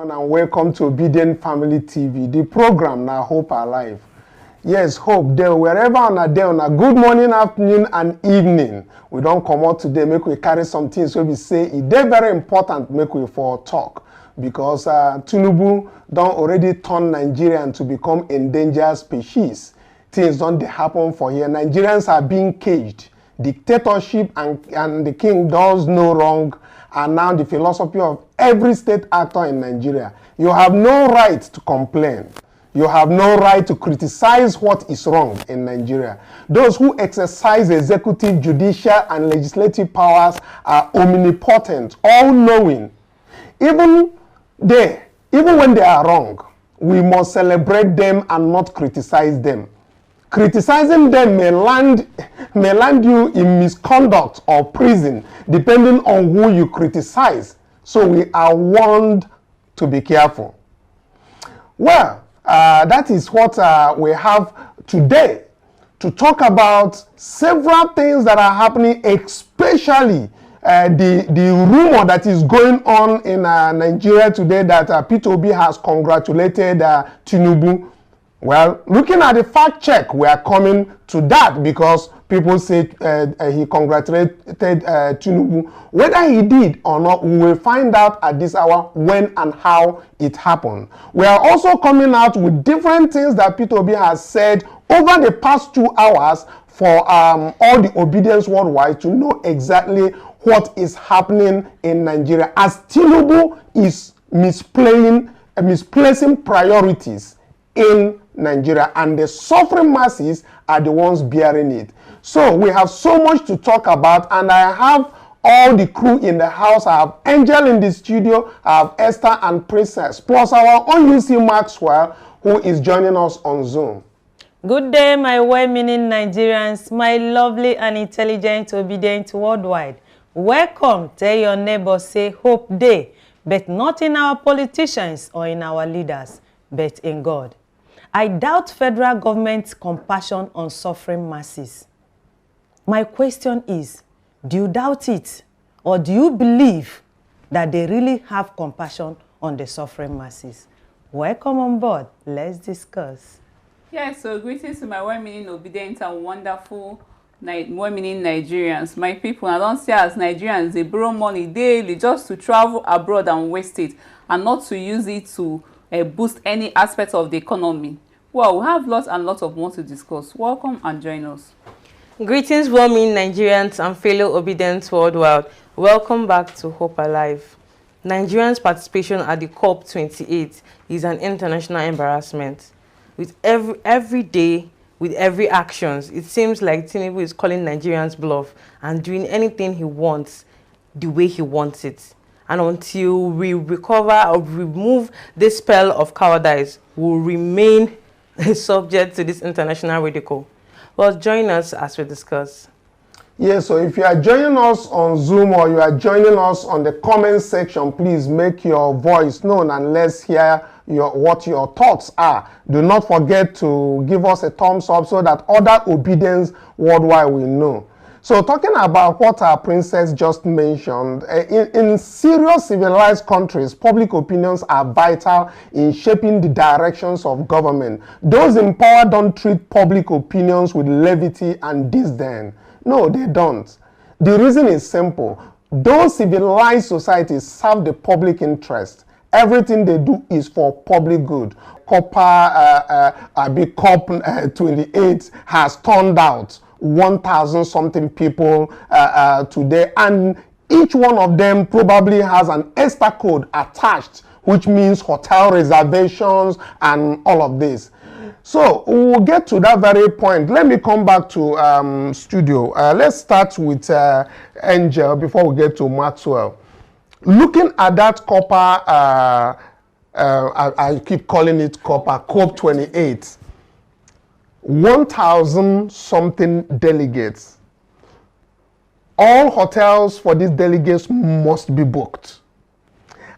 everyone, and welcome to Obedient Family TV, the program now Hope Alive. Yes, Hope there, wherever on a day, on a good morning, afternoon, and evening. We don't come out today, make we carry some things so we say it's very important, make we for talk. Because Tinubu don't already turn Nigerian to become endangered species. Things don't happen for here. Nigerians are being caged. Dictatorship and the king does no wrong. And now the philosophy of every state actor in Nigeria. You have no right to complain. You have no right to criticize what is wrong in Nigeria. Those who exercise executive, judicial, and legislative powers are omnipotent, all-knowing. Even when they are wrong, we must celebrate them and not criticize them. Criticizing them may land you in misconduct or prison, depending on who you criticize. So we are warned to be careful. Well, that is what we have today to talk about several things that are happening, especially the rumor that is going on in Nigeria today that Peter Obi has congratulated Tinubu. Well, looking at the fact check, we are coming to that because people say he congratulated Tinubu. Whether he did or not, we will find out at this hour when and how it happened. We are also coming out with different things that Peter Obi has said over the past 2 hours for all the obedience worldwide to know exactly what is happening in Nigeria as Tinubu is misplacing priorities in Nigeria, and the suffering masses are the ones bearing it. So we have so much to talk about, and I have all the crew in the house. I have Angel in the studio, I have Esther and Princess, plus our own UC Maxwell, who is joining us on Zoom. Good day, my well-meaning Nigerians, my lovely and intelligent, obedient worldwide. Welcome. Tell your neighbor, say hope day, but not in our politicians or in our leaders, but in God. I doubt federal government's compassion on suffering masses. My question is, do you doubt it? Or do you believe that they really have compassion on the suffering masses? Welcome on board. Let's discuss. Yes, so greetings to my well-meaning, obedient, and wonderful well-meaning Nigerians. My people, I don't see as Nigerians, they borrow money daily just to travel abroad and waste it, and not to use it to boost any aspect of the economy. Well, we have lots and lots of more to discuss. Welcome and join us. Greetings, well-meaning Nigerians and fellow obedience worldwide. Welcome back to Hope Alive. Nigerians' participation at the COP28 is an international embarrassment. With every day, with every actions, it seems like Tinubu is calling Nigerians bluff and doing anything he wants the way he wants it. And until we recover or remove this spell of cowardice, we'll remain subject to this international ridicule. Well, join us as we discuss. Yes, so if you are joining us on Zoom or you are joining us on the comment section, please make your voice known and let's hear what your thoughts are. Do not forget to give us a thumbs up so that other obedience worldwide will know. So talking about what our princess just mentioned, in serious civilized countries, public opinions are vital in shaping the directions of government. Those in power don't treat public opinions with levity and disdain. No, they don't. The reason is simple. Those civilized societies serve the public interest. Everything they do is for public good. COP28 has turned out 1,000 something people today, and each one of them probably has an extra code attached, which means hotel reservations and all of this. So we'll get to that very point. Let me come back to studio. Let's start with Angel before we get to Maxwell. Looking at that copper, I keep calling it copper, COP28. 1,000 something delegates. All hotels for these delegates must be booked.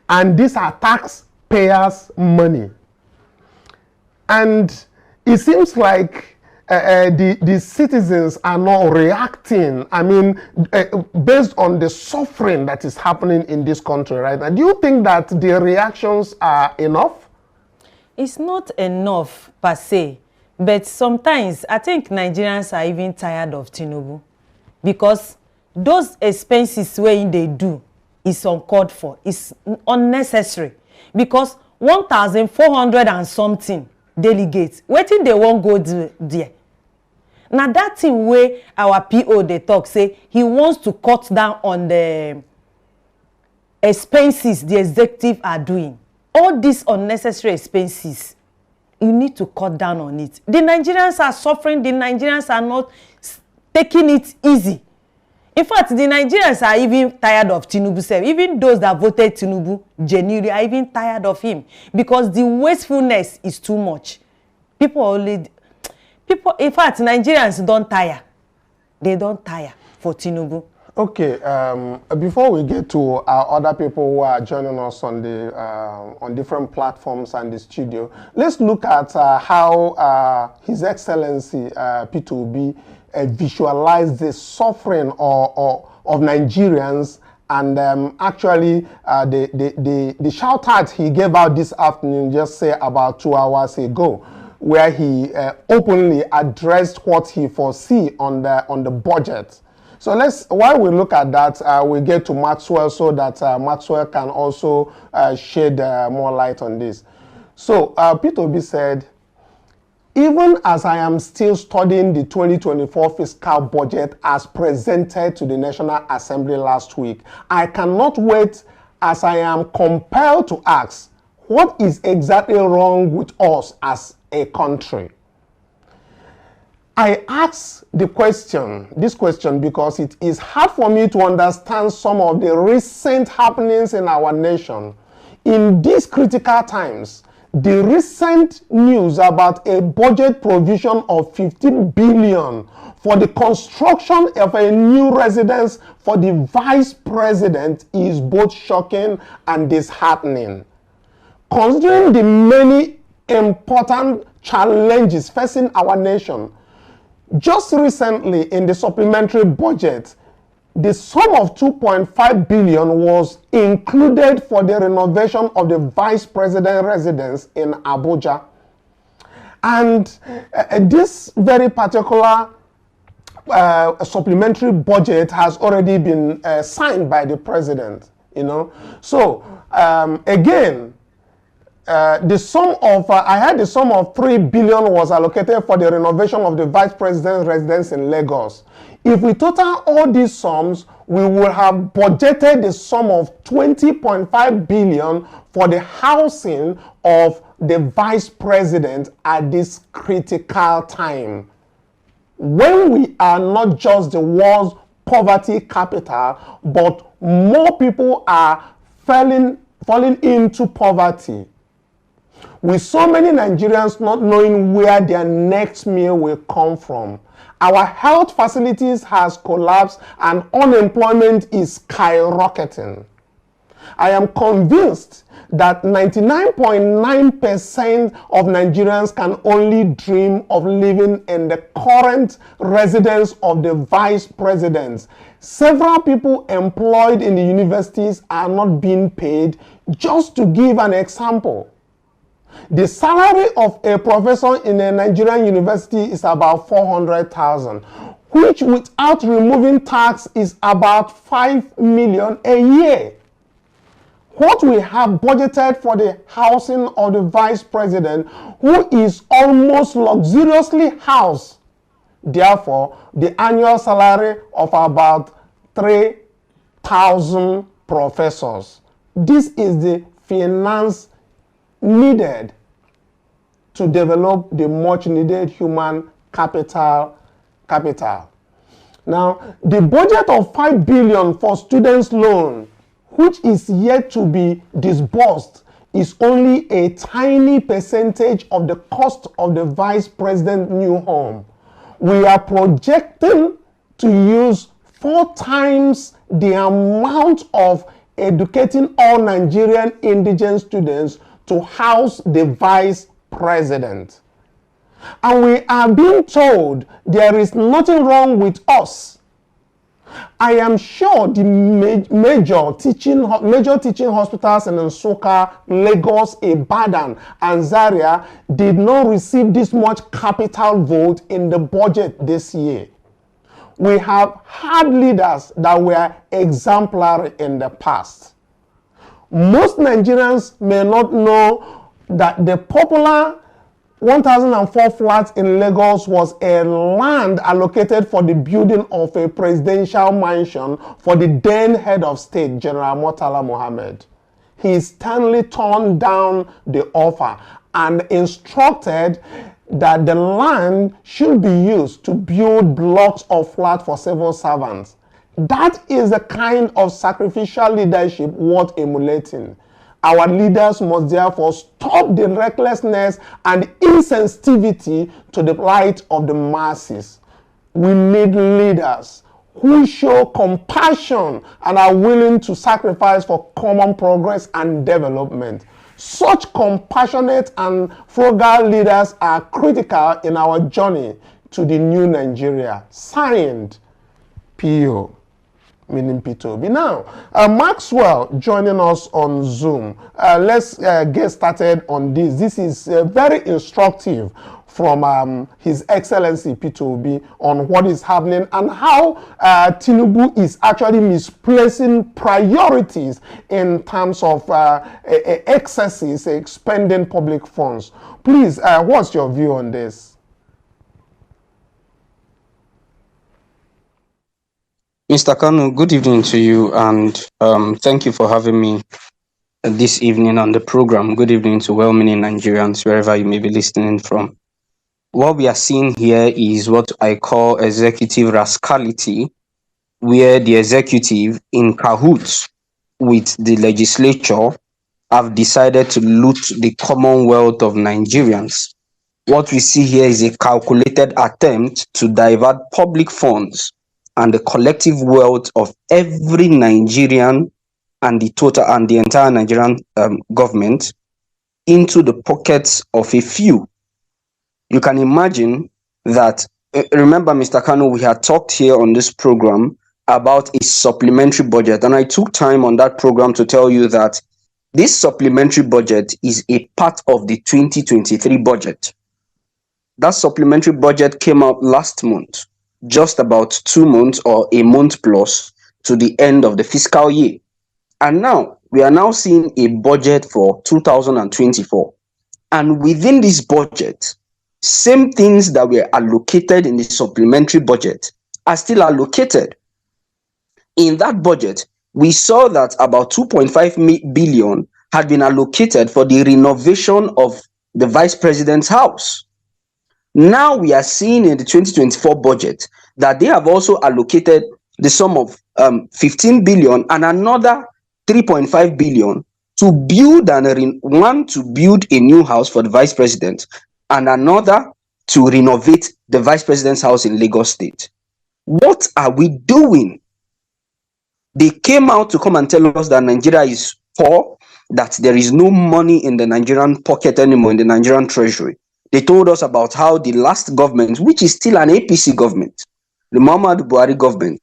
And these are taxpayers' money. And it seems like the citizens are not reacting, I mean, based on the suffering that is happening in this country right now? Do you think that the reactions are enough? It's not enough per se, but sometimes I think Nigerians are even tired of Tinubu, because those expenses where they do is uncalled for, it's unnecessary, because 1,400 and something delegates, waiting they won't go there. Now that thing where our PO they talk say he wants to cut down on the expenses the executive are doing. All these unnecessary expenses, you need to cut down on it. The Nigerians are suffering. The Nigerians are not taking it easy. In fact, the Nigerians are even tired of Tinubu self. Even those that voted Tinubu genuinely are even tired of him, because the wastefulness is too much. People, in fact, Nigerians don't tire. They don't tire for Tinubu. Okay, before we get to our other people who are joining us on the on different platforms and the studio, let's look at how His Excellency P2B visualized the suffering of Nigerians, and actually the shout out he gave out this afternoon, just say about 2 hours ago, where he openly addressed what he foresee on the budget. So while we look at that, we get to Maxwell, so that Maxwell can also shed more light on this. So P2B said, even as I am still studying the 2024 fiscal budget as presented to the National Assembly last week, I cannot wait, as I am compelled to ask, what is exactly wrong with us as a country? I ask this question because it is hard for me to understand some of the recent happenings in our nation. In these critical times, the recent news about a budget provision of 15 billion for the construction of a new residence for the vice president is both shocking and disheartening. Considering the many important challenges facing our nation, just recently in the supplementary budget, the sum of 2.5 billion was included for the renovation of the vice president residence in Abuja. And this very particular supplementary budget has already been signed by the president, you know. So again, the sum of, I had the sum of 3 billion was allocated for the renovation of the vice president's residence in Lagos. If we total all these sums, we will have budgeted the sum of 20.5 billion for the housing of the vice president at this critical time, when we are not just the world's poverty capital, but more people are falling into poverty, with so many Nigerians not knowing where their next meal will come from. Our health facilities has collapsed and unemployment is skyrocketing. I am convinced that 99.9% of Nigerians can only dream of living in the current residence of the vice presidents. Several people employed in the universities are not being paid. Just to give an example, the salary of a professor in a Nigerian university is about 400,000, which without removing tax is about 5 million a year. What we have budgeted for the housing of the vice president, who is almost luxuriously housed, therefore the annual salary of about 3,000 professors. This is the finance needed to develop the much needed human capital. Now, the budget of 5 billion for students' loan, which is yet to be disbursed, is only a tiny percentage of the cost of the vice president's new home. We are projecting to use 4 times the amount of educating all Nigerian indigent students to house the vice president. And we are being told there is nothing wrong with us. I am sure the major teaching hospitals in Nsukka, Lagos, Ibadan, and Zaria did not receive this much capital vote in the budget this year. We have had leaders that were exemplary in the past. Most Nigerians may not know that the popular 1004 flats in Lagos was a land allocated for the building of a presidential mansion for the then head of state, General Murtala Mohammed. He sternly turned down the offer and instructed that the land should be used to build blocks of flats for civil servants. That is the kind of sacrificial leadership worth emulating. Our leaders must therefore stop the recklessness and insensitivity to the plight of the masses. We need leaders who show compassion and are willing to sacrifice for common progress and development. Such compassionate and frugal leaders are critical in our journey to the new Nigeria. Signed, P.O. meaning P2B. Now, Maxwell joining us on Zoom. Let's get started on this. This is very instructive from His Excellency P2B on what is happening and how Tinubu is actually misplacing priorities in terms of excesses, expending public funds. Please, what's your view on this? Mr. Kanu, good evening to you, and thank you for having me this evening on the program. Good evening to well-meaning Nigerians, wherever you may be listening from. What we are seeing here is what I call executive rascality, where the executive, in cahoots with the legislature, have decided to loot the commonwealth of Nigerians. What we see here is a calculated attempt to divert public funds and the collective wealth of every Nigerian and the entire Nigerian government into the pockets of a few. You can imagine that, remember, Mr. Kanu, we had talked here on this program about a supplementary budget, and I took time on that program to tell you that this supplementary budget is a part of the 2023 budget. That supplementary budget came out last month, just about 2 months or a month plus to the end of the fiscal year. And now we are now seeing a budget for 2024. And within this budget, same things that were allocated in the supplementary budget are still allocated. In that budget, we saw that about 2.5 billion had been allocated for the renovation of the vice president's house. Now we are seeing in the 2024 budget that they have also allocated the sum of 15 billion and another 3.5 billion to build to build a new house for the vice president and another to renovate the vice president's house in Lagos State. What are we doing? They came out to come and tell us that Nigeria is poor, that there is no money in the Nigerian pocket anymore, in the Nigerian treasury. They told us about how the last government, which is still an APC government, the Muhammadu Buhari government,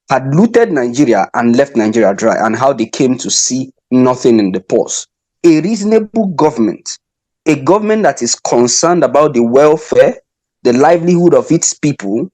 had looted Nigeria and left Nigeria dry, and how they came to see nothing in the purse. A reasonable government, a government that is concerned about the welfare, the livelihood of its people,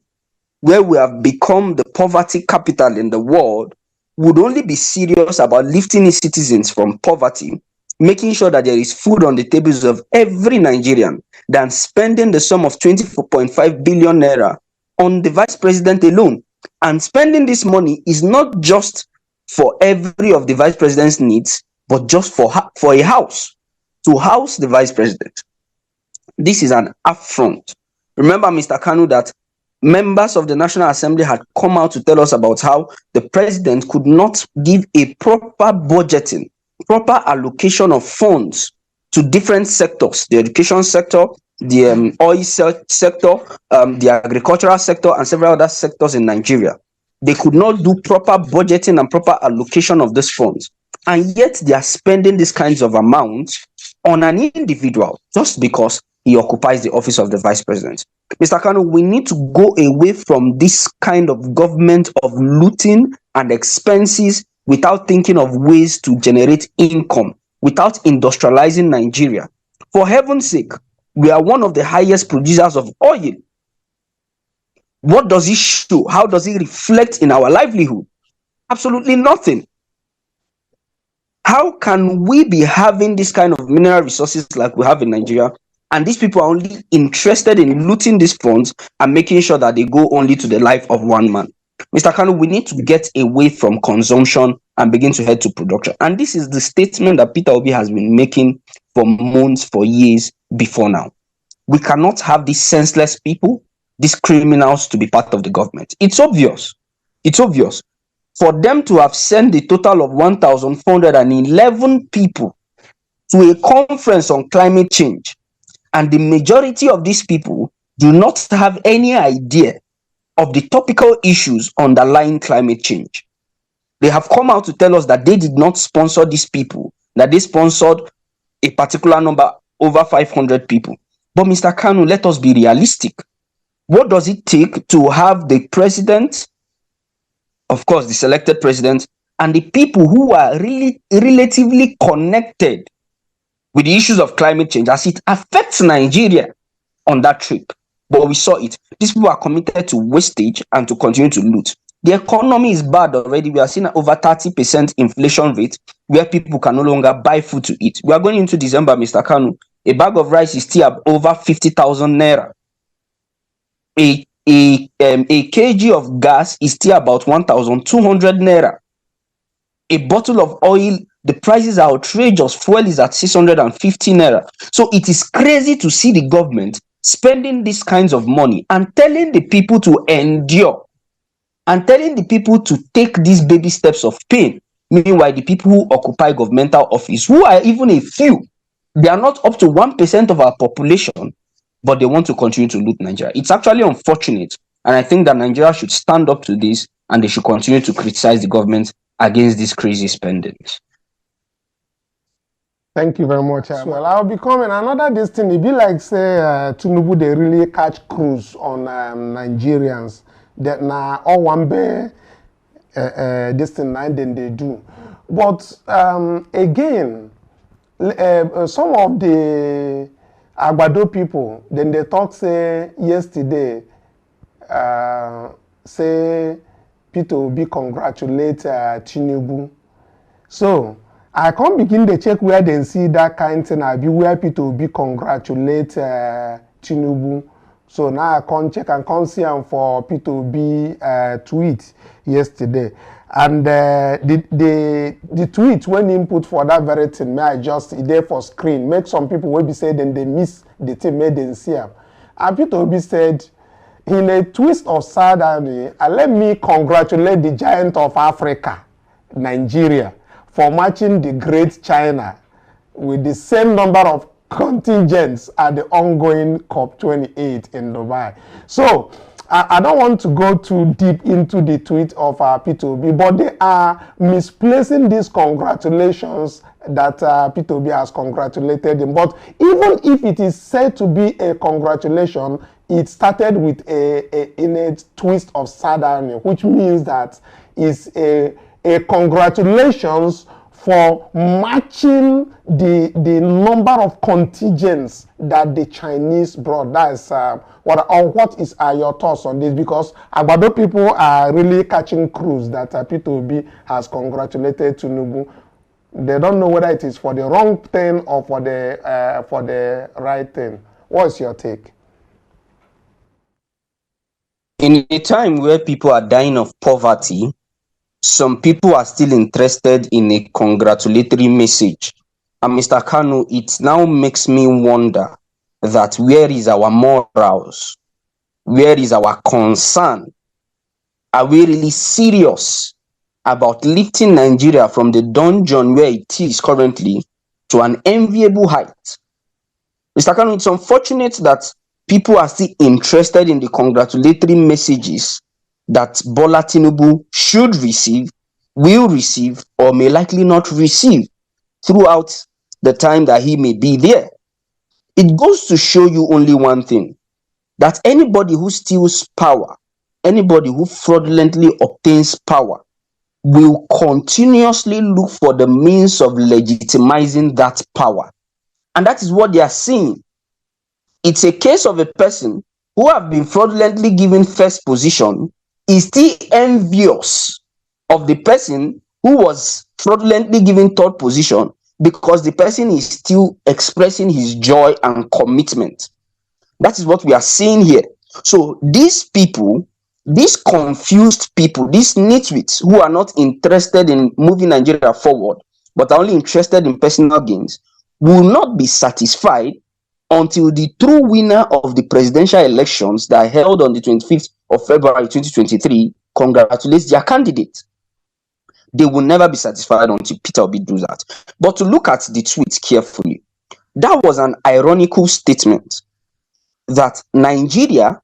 where we have become the poverty capital in the world, would only be serious about lifting its citizens from poverty, making sure that there is food on the tables of every Nigerian, than spending the sum of 24.5 billion naira on the vice president alone. And spending this money is not just for every of the vice president's needs, but just for a house, to house the vice president. This is an affront. Remember, Mr. Kanu, that members of the National Assembly had come out to tell us about how the president could not give a proper budgeting, proper allocation of funds to different sectors, the education sector, the oil sector, the agricultural sector, and several other sectors in Nigeria. They could not do proper budgeting and proper allocation of these funds. And yet they are spending these kinds of amounts on an individual just because he occupies the office of the vice president. Mr. Kanu, we need to go away from this kind of government of looting and expenses without thinking of ways to generate income, without industrializing Nigeria. For heaven's sake, we are one of the highest producers of oil. What does it show? How does it reflect in our livelihood? Absolutely nothing. How can we be having this kind of mineral resources like we have in Nigeria, and these people are only interested in looting these funds and making sure that they go only to the life of one man? Mr. Kanu, we need to get away from consumption and begin to head to production. And this is the statement that Peter Obi has been making for months, for years before now. We cannot have these senseless people, these criminals, to be part of the government. It's obvious. It's obvious. For them to have sent a total of 1,411 people to a conference on climate change, and the majority of these people do not have any idea of the topical issues underlying climate change. They have come out to tell us that they did not sponsor these people, that they sponsored a particular number, over 500 people. But Mr. Kanu, let us be realistic. What does it take to have the president, of course, the selected president, and the people who are really relatively connected with the issues of climate change as it affects Nigeria on that trip? But we saw it. These people are committed to wastage and to continue to loot. The economy is bad already. We are seeing over 30% inflation rate where people can no longer buy food to eat. We are going into December, Mr. Kanu. A bag of rice is still over 50,000 naira. A kg of gas is still about 1,200 naira. A bottle of oil, the prices are outrageous. Fuel is at 650 naira. So it is crazy to see the government spending these kinds of money and telling the people to endure and telling the people to take these baby steps of pain. Meanwhile, the people who occupy governmental office, who are even a few, they are not up to 1% of our population, but they want to continue to loot Nigeria. It's actually unfortunate, and I think that Nigeria should stand up to this, and they should continue to criticize the government against these crazy spendings. Thank you very much. Well, I'll be coming. Another this thing, it be like say Tinubu, they really catch cruise on Nigerians. That now all one bear this thing nine then they do. But again, some of the Agbado people, then they talk say yesterday, say Peter Obi congratulate Tinubu. So I can't begin to check where they see that kind of thing. I be where Peter Obi congratulate Tinubu. So now I can't check and can't see him for Peter Obi tweet yesterday. And the tweet when input for that very thing, may I just there for screen, make some people will be said then they miss the thing, made them see him. And Peter Obi said, in a twist of sad irony, let me congratulate the giant of Africa, Nigeria, for matching the great China with the same number of contingents at the ongoing COP28 in Dubai. So I don't want to go too deep into the tweet of Peter Obi, but they are misplacing these congratulations that Peter Obi has congratulated him. But even if it is said to be a congratulation, it started with in a twist of sad irony, which means that it's a congratulations for matching the number of contingents that the Chinese brought. That is what is your thoughts on this? Because Agbado people are really catching cruise that Peter Obi has congratulated Tinubu. They don't know whether it is for the wrong thing or for the right thing. What's your take? In a time where people are dying of poverty, some people are still interested in a congratulatory message. And Mr. Kanu, it now makes me wonder that where is our morals? Where is our concern? Are we really serious about lifting Nigeria from the dungeon where it is currently to an enviable height? Mr. Kanu, it's unfortunate that people are still interested in the congratulatory messages that Bola Tinubu should receive, will receive, or may likely not receive throughout the time that he may be there. It goes to show you only one thing, that anybody who steals power, anybody who fraudulently obtains power, will continuously look for the means of legitimizing that power. And that is what they are seeing. It's a case of a person who have been fraudulently given first position is still envious of the person who was fraudulently given third position, because the person is still expressing his joy and commitment. That is what we are seeing here. So these people, these confused people, these nitwits who are not interested in moving Nigeria forward, but are only interested in personal gains, will not be satisfied until the true winner of the presidential elections that are held on the 25th of February 2023 congratulates their candidate. They will never be satisfied until Peter Obi does that. But to look at the tweet carefully, that was an ironical statement that Nigeria,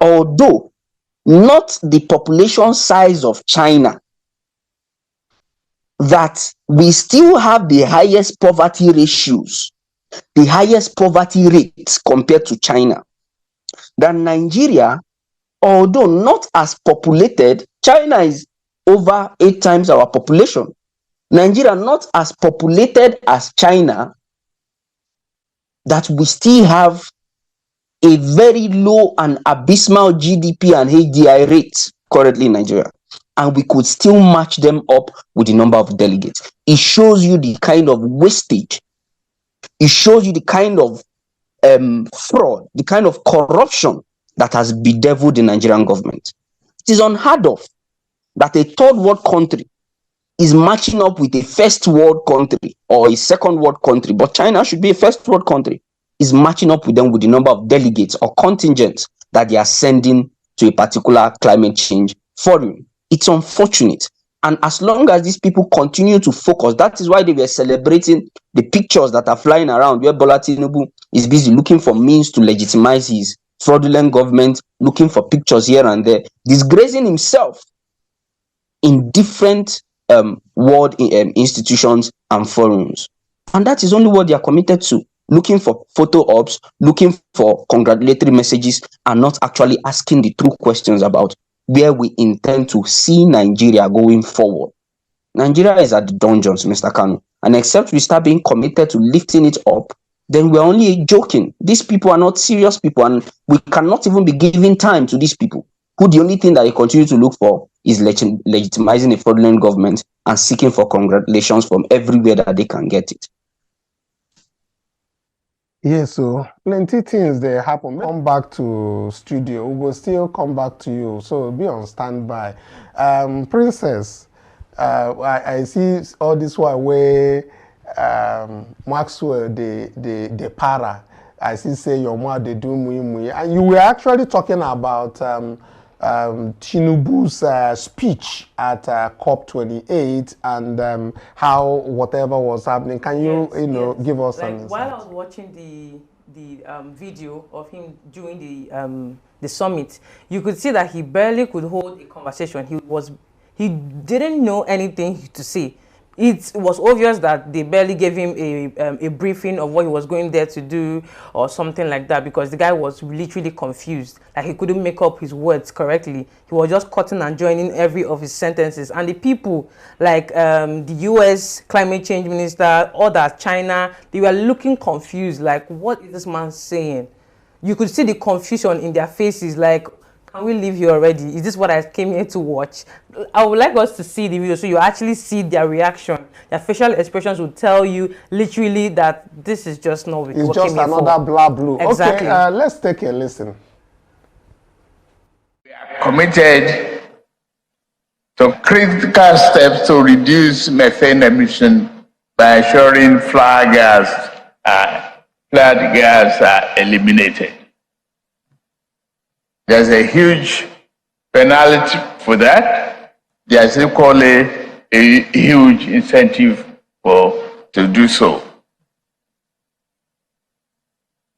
although not the population size of China, that we still have the highest poverty ratios, the highest poverty rates compared to China. That Nigeria, although not as populated, China is over 8 times our population. Nigeria not as populated as China, that we still have a very low and abysmal GDP and HDI rates currently in Nigeria. And we could still match them up with the number of delegates. It shows you the kind of wastage. It shows you the kind of fraud, the kind of corruption that has bedeviled the Nigerian government. It is unheard of that a third world country is matching up with a first world country or a second world country, but China should be a first world country, is matching up with them with the number of delegates or contingents that they are sending to a particular climate change forum. It's unfortunate. And as long as these people continue to focus, that is why they were celebrating the pictures that are flying around where Bola Tinubu is busy looking for means to legitimize his fraudulent government, looking for pictures here and there, disgracing himself in different world institutions and forums. And that is only what they are committed to, looking for photo ops, looking for congratulatory messages, and not actually asking the true questions about where we intend to see Nigeria going forward. Nigeria is at the dungeons, Mr. Kanu. And except we start being committed to lifting it up, then we're only joking. These people are not serious people, and we cannot even be giving time to these people, who the only thing that they continue to look for is legitimizing a fraudulent government and seeking for congratulations from everywhere that they can get it. Yeah, so plenty things they happen. Come back to studio. We will still come back to you. So be on standby. Princess, I see all this while where Maxwell the para. I see say your mother they do mui. And you were actually talking about Tinubu's speech at COP28 and how whatever was happening. Can you give us some insight? While I was watching the video of him during the summit, you could see that he barely could hold a conversation. He didn't know anything to say. It was obvious that they barely gave him a briefing of what he was going there to do or something like that, because the guy was literally confused. Like he couldn't make up his words correctly. He was just cutting and joining every of his sentences. And the people like the US climate change minister, others, China, they were looking confused. Like, what is this man saying? You could see the confusion in their faces, like, can we leave here already? Is this what I came here to watch? I would like us to see the video so you actually see their reaction. Their facial expressions will tell you literally that this is just not what it's just another blah blue. Exactly. Okay, let's take a listen. We are committed to critical steps to reduce methane emission by ensuring flare gas are eliminated. There's a huge penalty for that. There's equally a huge incentive to do so.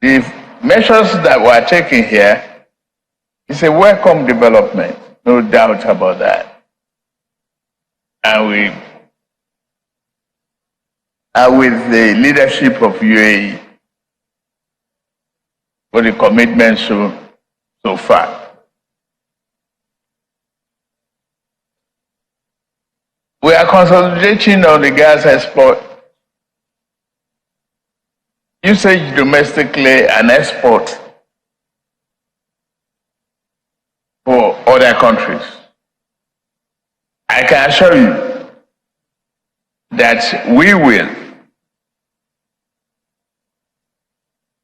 The measures that we're taking here is a welcome development, no doubt about that. And we are with the leadership of UAE for the commitment so far. We are consolidating on the gas export usage domestically and export for other countries. I can assure you that we will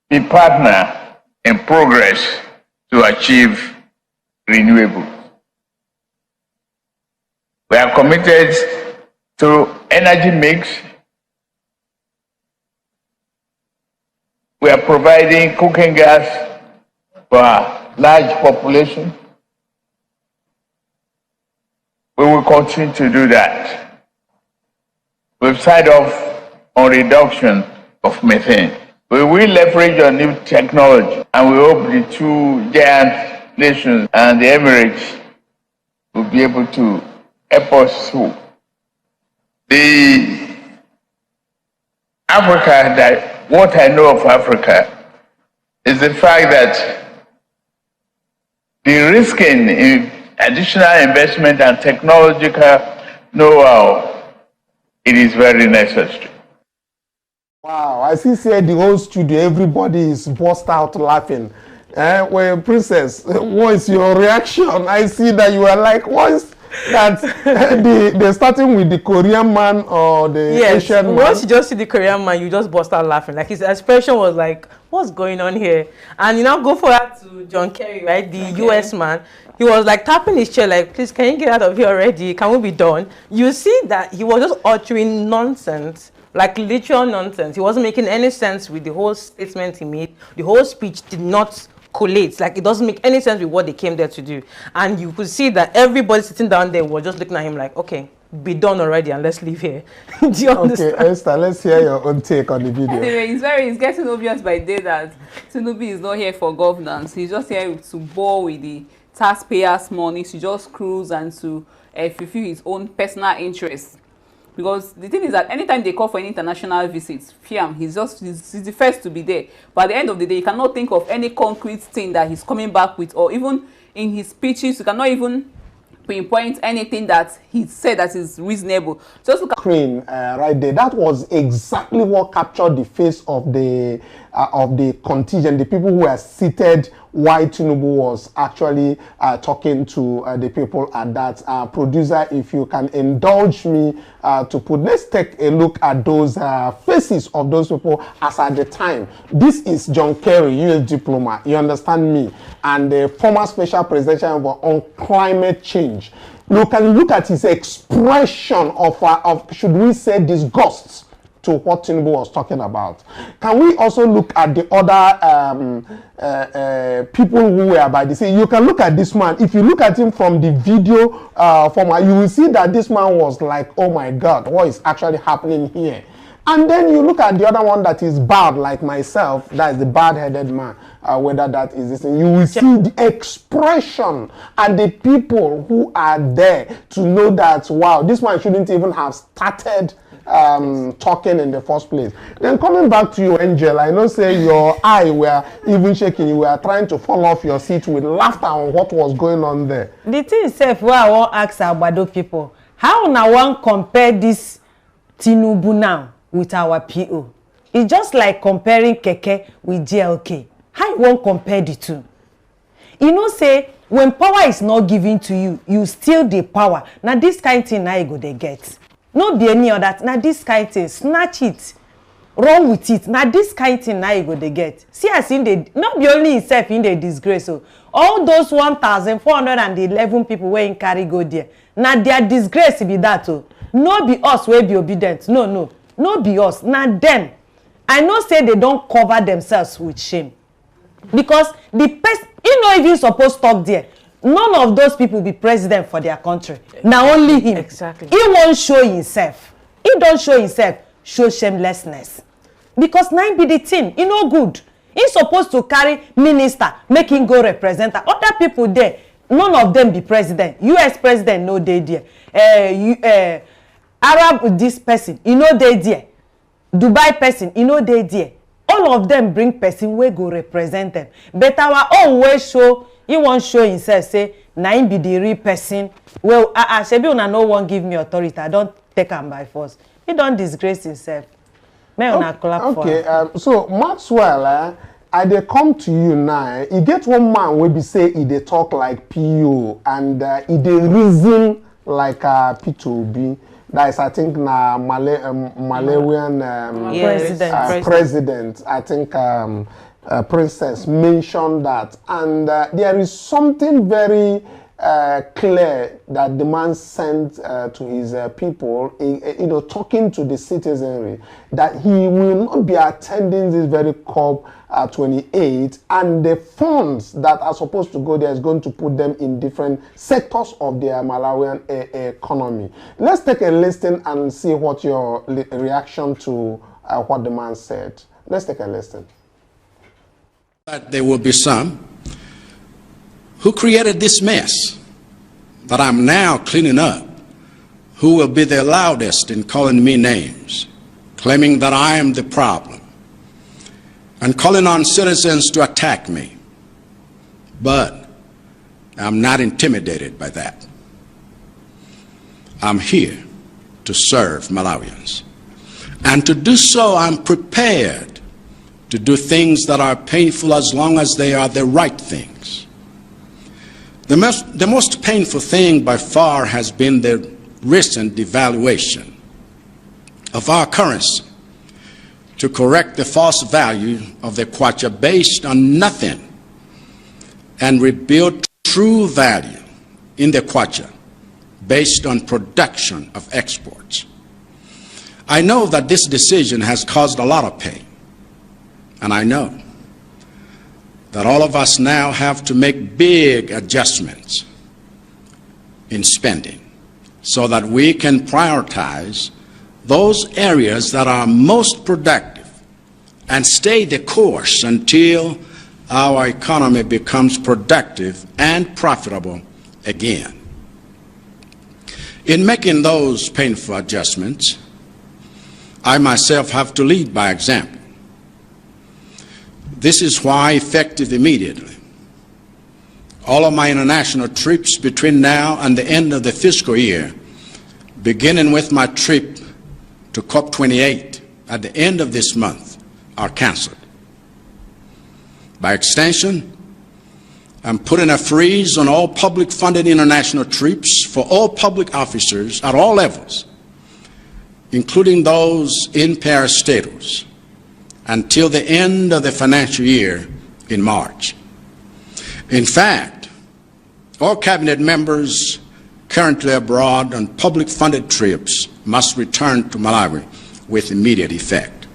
be partner in progress to achieve renewables. We are committed to energy mix. We are providing cooking gas for a large population. We will continue to do that. We've signed off on reduction of methane. We will leverage on new technology, and we hope the two giant nations and the Emirates will be able to help us through. The Africa, that what I know of Africa is the fact that the risking in additional investment and technological know-how, it is very necessary. Wow, I see say the whole studio, everybody is burst out laughing. Well, Princess, what is your reaction? I see that you are like, what is that? They're starting with the Korean man or the Asian man? Once you just see the Korean man, you just burst out laughing. Like his expression was like, what's going on here? And you now go forward to John Kerry, right? The US man. He was like tapping his chair like, please, can you get out of here already? Can we be done? You see that he was just uttering nonsense. Like literal nonsense. He wasn't making any sense with the whole statement he made. The whole speech did not collate. Like it doesn't make any sense with what they came there to do. And you could see that everybody sitting down there was just looking at him like, okay, be done already and let's leave here. Do you understand? Okay, Esther, let's hear your own take on the video. Anyway, it's getting obvious by day that Tinubu is not here for governance. He's just here to bore with the taxpayers' money, to just cruise and to fulfill his own personal interests. Because the thing is that anytime they call for any international visits, he's the first to be there. But at the end of the day, you cannot think of any concrete thing that he's coming back with, or even in his speeches, you cannot even pinpoint anything that he said that is reasonable. Just look at screen right there. That was exactly what captured the face of the contingent, the people who were seated while Tinubu was actually talking to the people at that. Producer, if you can indulge me to put, let's take a look at those faces of those people as at the time. This is John Kerry, US diplomat, you understand me, and the former special presidential envoy on climate change. You can look at his expression of should we say, disgust to what Tinubu was talking about. Can we also look at the other people who were by the scene? You can look at this man. If you look at him from the video format, you will see that this man was like, oh my God, what is actually happening here? And then you look at the other one that is bad, like myself, that is the bad-headed man, whether that is this thing. You will see the expression and the people who are there to know that, wow, this man shouldn't even have started talking in the first place. Then coming back to you, Angel, I know say your eye were even shaking. You were trying to fall off your seat with laughter on what was going on there. The thing itself, where I want to ask Agbado people, how now one compare this Tinubu now with our PO? It's just like comparing Keke with GLK. How you won't compare the two? You know, say when power is not given to you, you steal the power. Now this kind of thing now you go they get. Not be any other. Now this kind of thing, snatch it, run with it. Now this kind of thing now you go they get. See as in the not be only himself in the disgrace. So all those 1,411 people were in carry go there. Now their disgrace be that. Oh, no be us will be obedient. No. No be us. Now them. I know say they don't cover themselves with shame. Because the person, you know, if you supposed to talk there, none of those people be president for their country. Now only him. Exactly. He won't show himself. He don't show himself. Show shamelessness. Because now be the thing. He no good. He's supposed to carry minister, make him go represent. Other people there, none of them be president. US president, no they there. Arab this person, you know they there. Dubai person, you know they there. all of them bring person wey go represent them. But our own way show, he won't show himself, say, na him be the real person. Well, shebi una no one give me authority. I don't take him by force. He don't disgrace himself. May una clap for him. Okay, so Maxwell, I dey come to you now. You get one man wey be say he dey talk like PO and he dey reason like P2B. That is, I think, na Malawian president. I think Princess mentioned that, and there is something very clear that the man sent to his people, talking to the citizenry, that he will not be attending this very COP28, and the funds that are supposed to go there is going to put them in different sectors of their Malawian economy. Let's take a listen and see what your reaction to what the man said. Let's take a listen. But there will be some who created this mess that I'm now cleaning up, who will be the loudest in calling me names, claiming that I am the problem, and calling on citizens to attack me. But I'm not intimidated by that. I'm here to serve Malawians. And to do so, I'm prepared to do things that are painful as long as they are the right things. The most painful thing by far has been the recent devaluation of our currency to correct the false value of the kwacha based on nothing and rebuild true value in the kwacha based on production of exports. I know that this decision has caused a lot of pain, and I know that all of us now have to make big adjustments in spending so that we can prioritize those areas that are most productive and stay the course until our economy becomes productive and profitable again. In making those painful adjustments, I myself have to lead by example. This is why, effective immediately, all of my international trips between now and the end of the fiscal year, beginning with my trip to COP28 at the end of this month, are canceled. By extension, I'm putting a freeze on all public-funded international trips for all public officers at all levels, including those in parastatals, until the end of the financial year in March. In fact, all cabinet members currently abroad on public-funded trips must return to Malawi with immediate effect.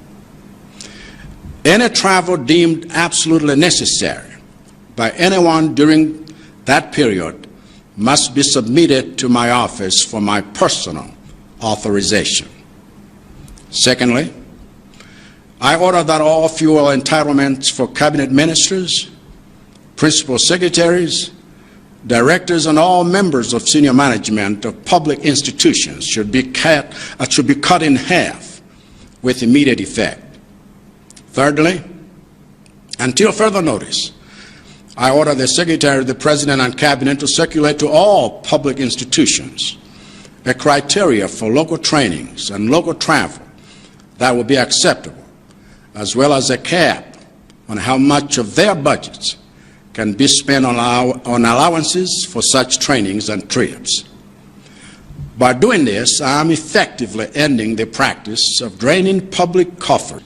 Any travel deemed absolutely necessary by anyone during that period must be submitted to my office for my personal authorization. Secondly, I order that all fuel entitlements for cabinet ministers, principal secretaries, directors, and all members of senior management of public institutions should be cut in half with immediate effect. Thirdly, until further notice, I order the Secretary, the President, and Cabinet to circulate to all public institutions a criteria for local trainings and local travel that will be acceptable, as well as a cap on how much of their budgets can be spent on allowances for such trainings and trips. By doing this, I am effectively ending the practice of draining public coffers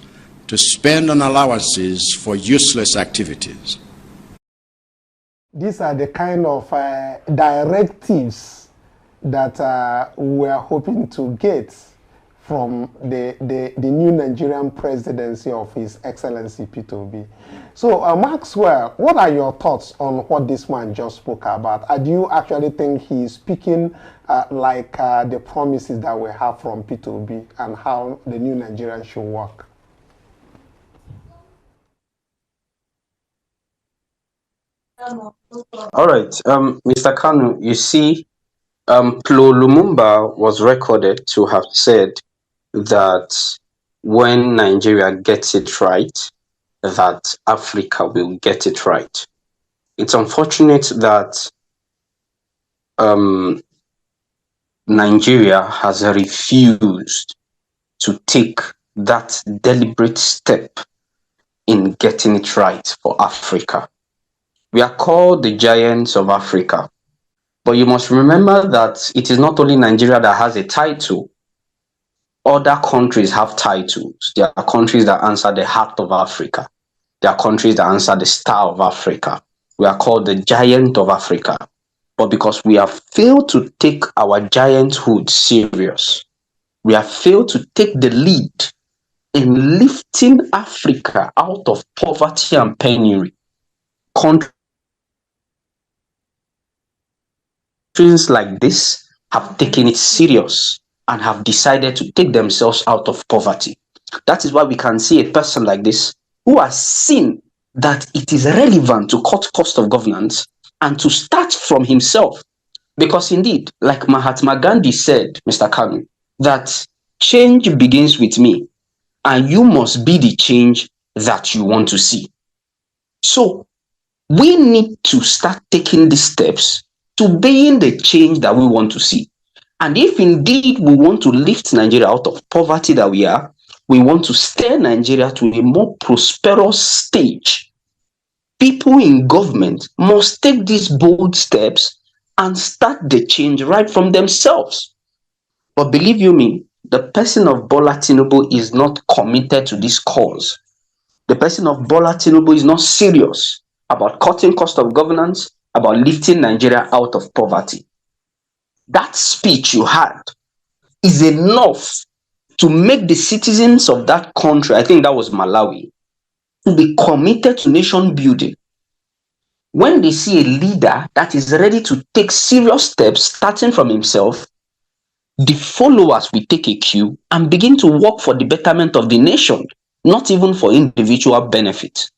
to spend on allowances for useless activities. These are the kind of directives that we are hoping to get from the new Nigerian presidency of His Excellency P2B. So Maxwell, what are your thoughts on what this man just spoke about? Do you actually think he's speaking like the promises that we have from P2B and how the new Nigerian should work? All right, Mr. Kanu, you see, Plo Lumumba was recorded to have said that when Nigeria gets it right, that Africa will get it right. It's unfortunate that Nigeria has refused to take that deliberate step in getting it right for Africa. We are called the giants of Africa, but you must remember that it is not only Nigeria that has a title. Other countries have titles. There are countries that answer the heart of Africa. There are countries that answer the star of Africa. We are called the giant of Africa. But because we have failed to take our gianthood serious, we have failed to take the lead in lifting Africa out of poverty and penury. Countries like this have taken it serious and have decided to take themselves out of poverty. That is why we can see a person like this who has seen that it is relevant to cut cost of governance and to start from himself. Because indeed, like Mahatma Gandhi said, Mr. Kanu, that change begins with me, and you must be the change that you want to see. So we need to start taking these steps to being the change that we want to see. And if indeed we want to lift Nigeria out of poverty that we are, we want to steer Nigeria to a more prosperous stage, people in government must take these bold steps and start the change right from themselves. But believe you me, the person of Bola Tinubu is not committed to this cause. The person of Bola Tinubu is not serious about cutting cost of governance, about lifting Nigeria out of poverty. That speech you had is enough to make the citizens of that country, I think that was Malawi, to be committed to nation building. When they see a leader that is ready to take serious steps starting from himself, the followers will take a cue and begin to work for the betterment of the nation, not even for individual benefit.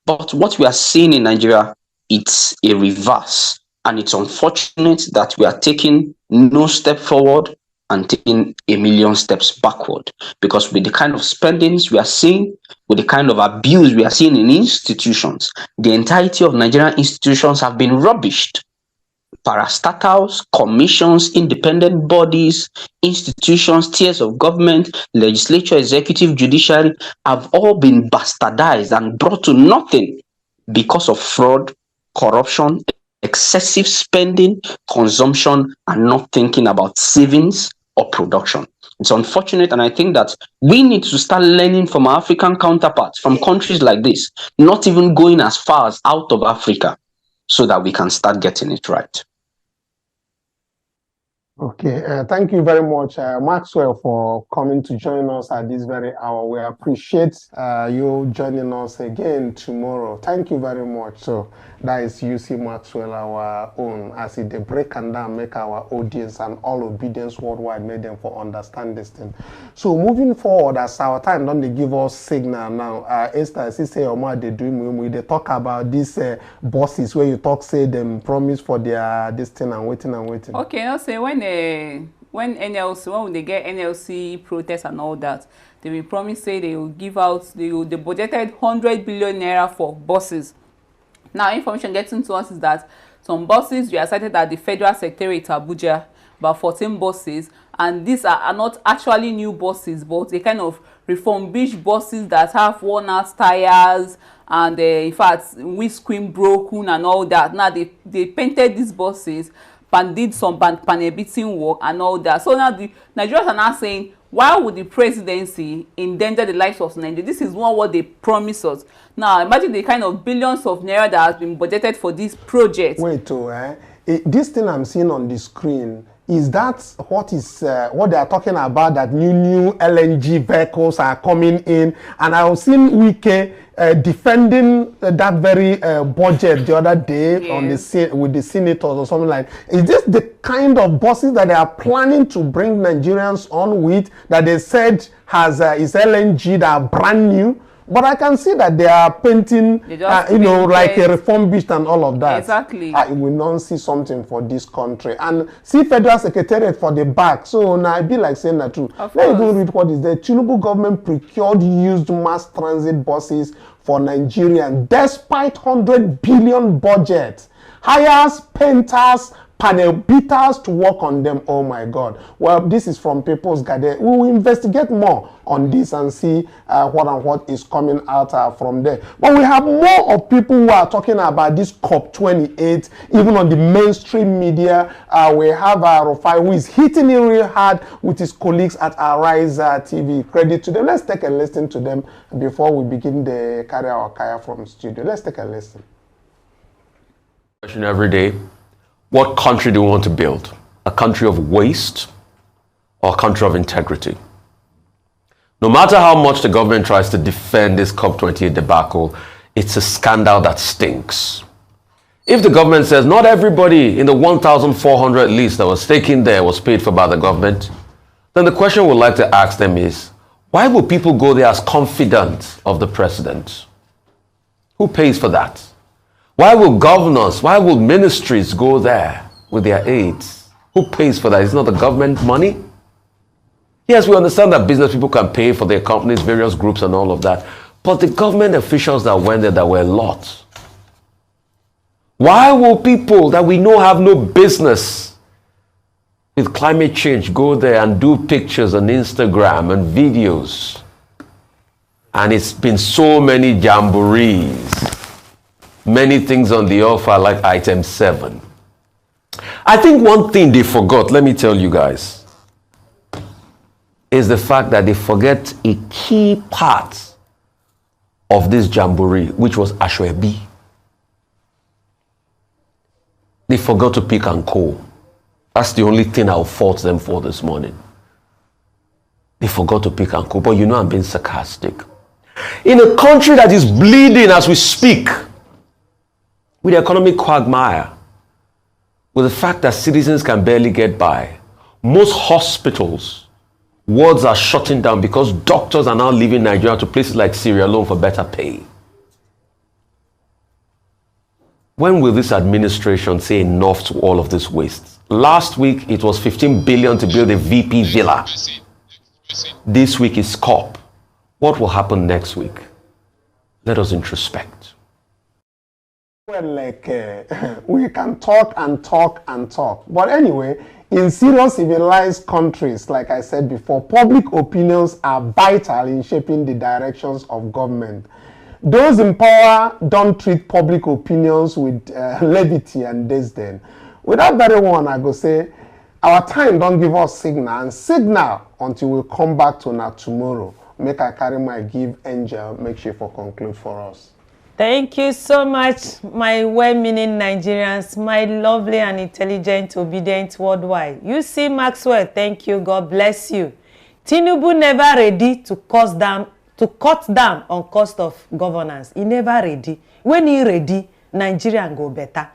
But what we are seeing in Nigeria, it's a reverse. And it's unfortunate that we are taking no step forward and taking a million steps backward. Because with the kind of spendings we are seeing, with the kind of abuse we are seeing in institutions, the entirety of Nigerian institutions have been rubbished. Parastatals, commissions, independent bodies, institutions, tiers of government, legislature, executive, judiciary have all been bastardized and brought to nothing because of fraud, corruption, excessive spending, consumption, and not thinking about savings or production. It's unfortunate, and I think that we need to start learning from our African counterparts, from countries like this, not even going as far as out of Africa, so that we can start getting it right. Okay, thank you very much, Maxwell, for coming to join us at this very hour. We appreciate you joining us again tomorrow. Thank you very much. So that is UC Maxwell, our own, as it they break and down, make our audience and all obedience worldwide, make them for understand this thing. So moving forward, as our time don't they give us signal now. Esther, as you say, Omar, they do they talk about these bosses where you talk say them promise for their this thing and waiting and waiting. Okay, I'll say when NLC, when they get NLC protests and all that, they will promise say they will give out they budgeted 100 billion naira for buses. Now, information getting to us is that some buses were cited at the Federal Secretariat Abuja, about 14 buses, and these are not actually new buses, but a kind of refurbished buses that have worn-out tires and in fact windscreen broken and all that. Now they painted these buses and did some panel beating work and all that. So now the Nigerians are now saying, why would the presidency endanger the lives of Nigeria? This is not what they promised us. Now imagine the kind of billions of naira that has been budgeted for this project. Wait, this thing I'm seeing on the screen, is that what they are talking about, that new LNG vehicles are coming in? And I've seen Wike defending that very budget the other day, yes, on with the senators or something like. Is this the kind of buses that they are planning to bring Nigerians on with, that they said has is LNG that are brand new? But I can see that they are painting, you know, like a reform beast and all of that. Exactly. I will not see something for this country. And see Federal Secretariat for the back. So now I be like saying that too. Let me even read what is there. Tinubu government procured used mass transit buses for Nigerians despite 100 billion budget. Hires painters, panel beaters to work on them. Oh my God. Well, this is from People's Guardian. We will investigate more on this and see what is coming out from there. But we have more of people who are talking about this COP28, even on the mainstream media. We have Rufai, who is hitting it real hard with his colleagues at Arise TV. Credit to them. Let's take a listen to them before we begin the carry our kaya from studio. Let's take a listen. Question every day. What country do we want to build? A country of waste or a country of integrity? No matter how much the government tries to defend this COP28 debacle, it's a scandal that stinks. If the government says not everybody in the 1,400 list that was taken there was paid for by the government, then the question we'd like to ask them is, why will people go there as confidant of the president? Who pays for that? Why will governors, why will ministries go there with their aides? Who pays for that? It's not the government money? Yes, we understand that business people can pay for their companies, various groups and all of that. But the government officials that went there, there were a lot. Why will people that we know have no business with climate change go there and do pictures on Instagram and videos? And it's been so many jamborees. Many things on the offer, like item 7. I think one thing they forgot, let me tell you guys, is the fact that they forget a key part of this jamboree, which was Ashwebi. They forgot to pick and co. That's the only thing I'll fault them for this morning. They forgot to pick and co. But you know I'm being sarcastic. In a country that is bleeding as we speak, with the economic quagmire, with the fact that citizens can barely get by, most hospitals, wards are shutting down because doctors are now leaving Nigeria to places like Sierra Leone for better pay. When will this administration say enough to all of this waste? Last week, it was 15 billion to build a VP villa. This week is COP. What will happen next week? Let us introspect. Well, like, we can talk and talk and talk. But anyway, in serious civilized countries, like I said before, public opinions are vital in shaping the directions of government. Those in power don't treat public opinions with levity and disdain. With that very one, I go say, our time don't give us signal, and signal until we come back to now tomorrow. Make I carry my give angel, make sure for conclude for us. Thank you so much, my well-meaning Nigerians, my lovely and intelligent, obedient worldwide. You see, Maxwell, thank you. God bless you. Tinubu never ready to cut down on cost of governance. He never ready. When he ready, Nigeria go better.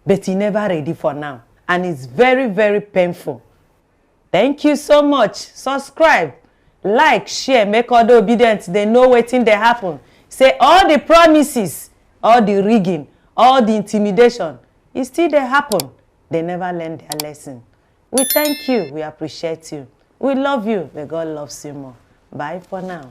But he never ready for now. And it's very, very painful. Thank you so much. Subscribe, like, share, make all the obedient. They know wetin dey happen. Say all the promises, all the rigging, all the intimidation, it still they happen. They never learn their lesson. We thank you. We appreciate you. We love you. May God loves you more. Bye for now.